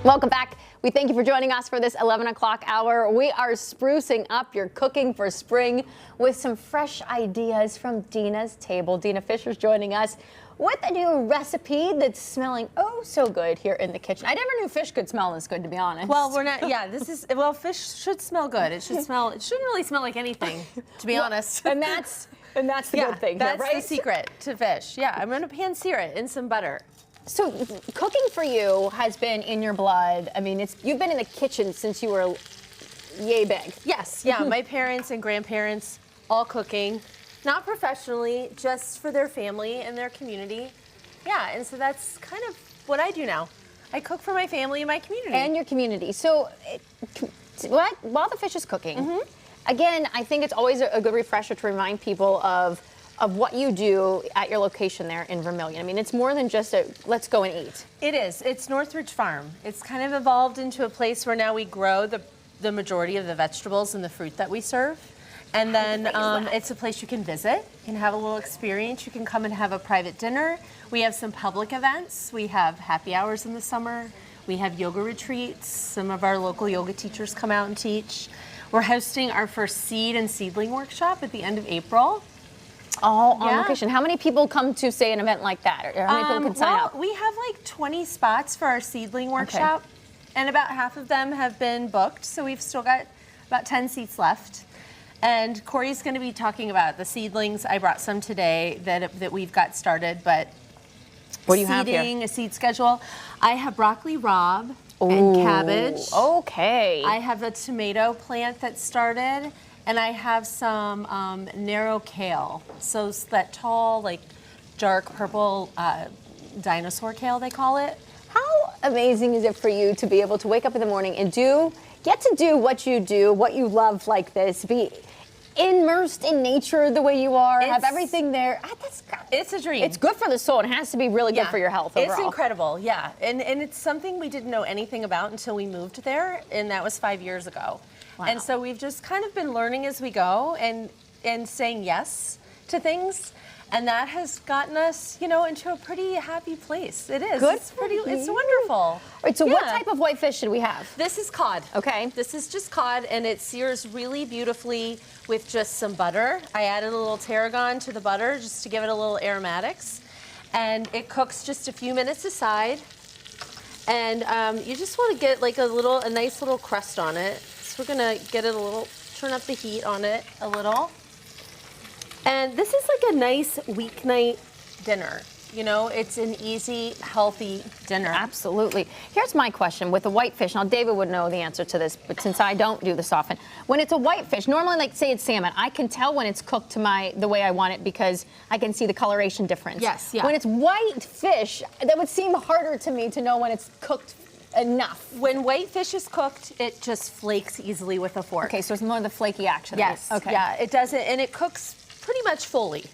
Welcome back. We thank you for joining us for this 11 o'clock hour. We are sprucing up your cooking for spring with some fresh ideas from Dena's table. Dena Fisher's joining us with a new recipe that's smelling oh so good here in the kitchen. I never knew fish could smell this good, to be honest. Well, we're not, yeah, fish should smell good. It shouldn't really smell like anything, to be honest. And that's the good thing. That's right? the secret to fish. Yeah, I'm gonna pan sear it in some butter. So cooking for you has been in your blood. I mean, you've been in the kitchen since you were yay big. Yes, yeah, my parents and grandparents all cooking, not professionally, just for their family and their community. Yeah, and so that's kind of what I do now. I cook for my family and my community. And your community. So while the fish is cooking, again, I think it's always a good refresher to remind people of what you do at your location there in Vermilion. I mean, it's more than just a let's go and eat. It is. It's Northridge Farm. It's kind of evolved into a place where now we grow the majority of the vegetables and the fruit that we serve. And then it's a place you can visit. You can have a little experience. You can come and have a private dinner. We have some public events. We have happy hours in the summer. We have yoga retreats. Some of our local yoga teachers come out and teach. We're hosting our first seed and seedling workshop at the end of April. All on location. How many people come to, say, an event like that? Or how many people can sign up? We have like 20 spots for our seedling workshop, and about half of them have been booked, so we've still got about 10 seats left. And Corey's going to be talking about the seedlings. I brought some today that we've got started, but what do you have here? A seed schedule. I have broccoli rabe and cabbage. Okay. I have a tomato plant that started. And I have some narrow kale. So it's that tall, like dark purple dinosaur kale, they call it. How amazing is it for you to be able to wake up in the morning and get to do what you do, what you love like this, be immersed in nature the way you are, have everything there. It's a dream. It's good for the soul and it has to be really good for your health overall. It's incredible, yeah. And it's something we didn't know anything about until we moved there, and that was 5 years ago. Wow. And so we've just kind of been learning as we go and saying yes to things. And that has gotten us, into a pretty happy place. It is. Good. It's wonderful. All right, so what type of white fish should we have? This is cod. Okay. This is just cod, and it sears really beautifully with just some butter. I added a little tarragon to the butter just to give it a little aromatics. And it cooks just a few minutes aside. And you just want to get like a nice little crust on it. So we're gonna get it turn up the heat on it a little. And this is like a nice weeknight dinner. It's an easy, healthy dinner. Absolutely. Here's my question with the white fish. Now, David would know the answer to this, but since I don't do this often, when it's a white fish, normally, like say it's salmon, I can tell when it's cooked to the way I want it because I can see the coloration difference. Yes, yeah. When it's white fish, that would seem harder to me to know when it's cooked enough. When white fish is cooked, it just flakes easily with a fork. Okay, so it's more of the flaky action. Yes. Okay. Yeah, it doesn't, and it cooks pretty much fully.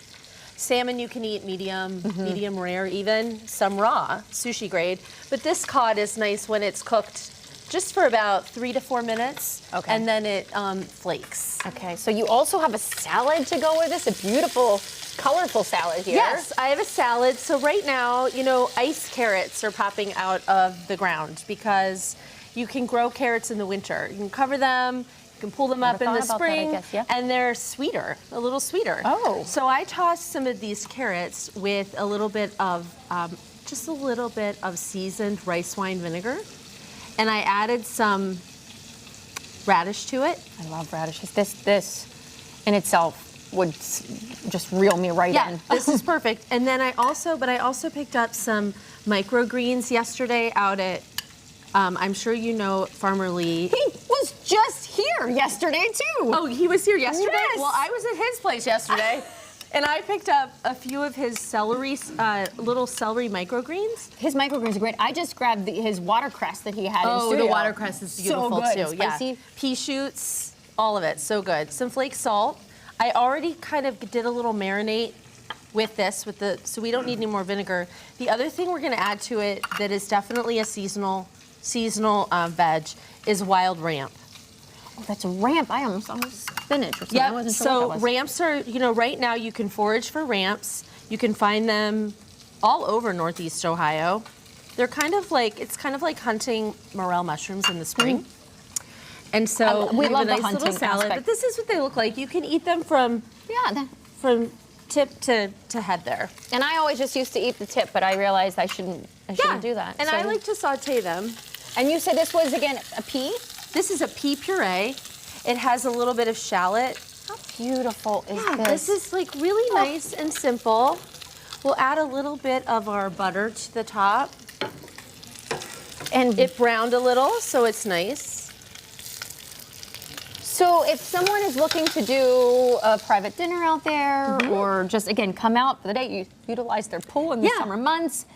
Salmon you can eat medium, medium rare even, some raw, sushi grade. But this cod is nice when it's cooked just for about 3 to 4 minutes. Okay. And then it flakes. Okay, so you also have a salad to go with this, a beautiful, colorful salad here. Yes, I have a salad. So right now, ice carrots are popping out of the ground because you can grow carrots in the winter. You can cover them, you can pull them up in the spring, and they're sweeter, a little sweeter. Oh. So I tossed some of these carrots with a little bit of, just a little bit of seasoned rice wine vinegar, and I added some radish to it. I love radishes. This in itself would just reel me right in. This is perfect. And then I also picked up some microgreens yesterday out at, I'm sure you know Farmer Lee. He was just here yesterday too. Oh, he was here yesterday? Yes. Well, I was at his place yesterday. And I picked up a few of his celery, little celery microgreens. His microgreens are great. I just grabbed his watercress that he had in studio. Oh, the watercress is beautiful so good. too. Spicy. Yeah. Pea shoots, all of it, so good. Some flake salt. I already kind of did a little marinade with this, so we don't need any more vinegar. The other thing we're gonna add to it that is definitely a seasonal veg is wild ramp. Oh, that's a ramp. I almost spinach or something. Yeah, I wasn't sure so what that was. ramps are, right now you can forage for ramps. You can find them all over Northeast Ohio. They're kind of like, it's kind of like hunting morel mushrooms in the spring. And so we have love a the nice hunting little salad. aspect. But this is what they look like. You can eat them from tip to head there. And I always just used to eat the tip, but I realized I shouldn't do that. And So- I like to saute them. And you said this was, again, a pea? This is a pea puree. It has a little bit of shallot. How beautiful is Yeah, this? this is like really nice and simple. We'll add a little bit of our butter to the top. And It browned a little, so it's nice. so if someone is looking to do a private dinner out there or just, again, come out for the day, utilize their pool in the Yeah. summer months,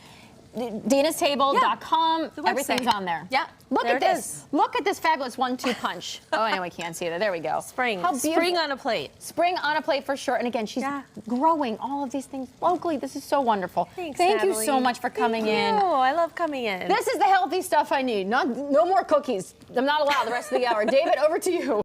denastable.com, The website. everything's on there. Yeah, Look there at it this. is. Look at this fabulous 1-2 punch. Oh, I know we can't see it. There we go. Spring. How beautiful. Spring on a plate. Spring on a plate for sure. And again, she's Yeah. growing all of these things locally. This is so wonderful. Thanks, Thank you Natalie. so much for coming in. Oh, I love coming in. This is the healthy stuff I need. No more cookies. I'm not allowed the rest of the hour. David, over to you.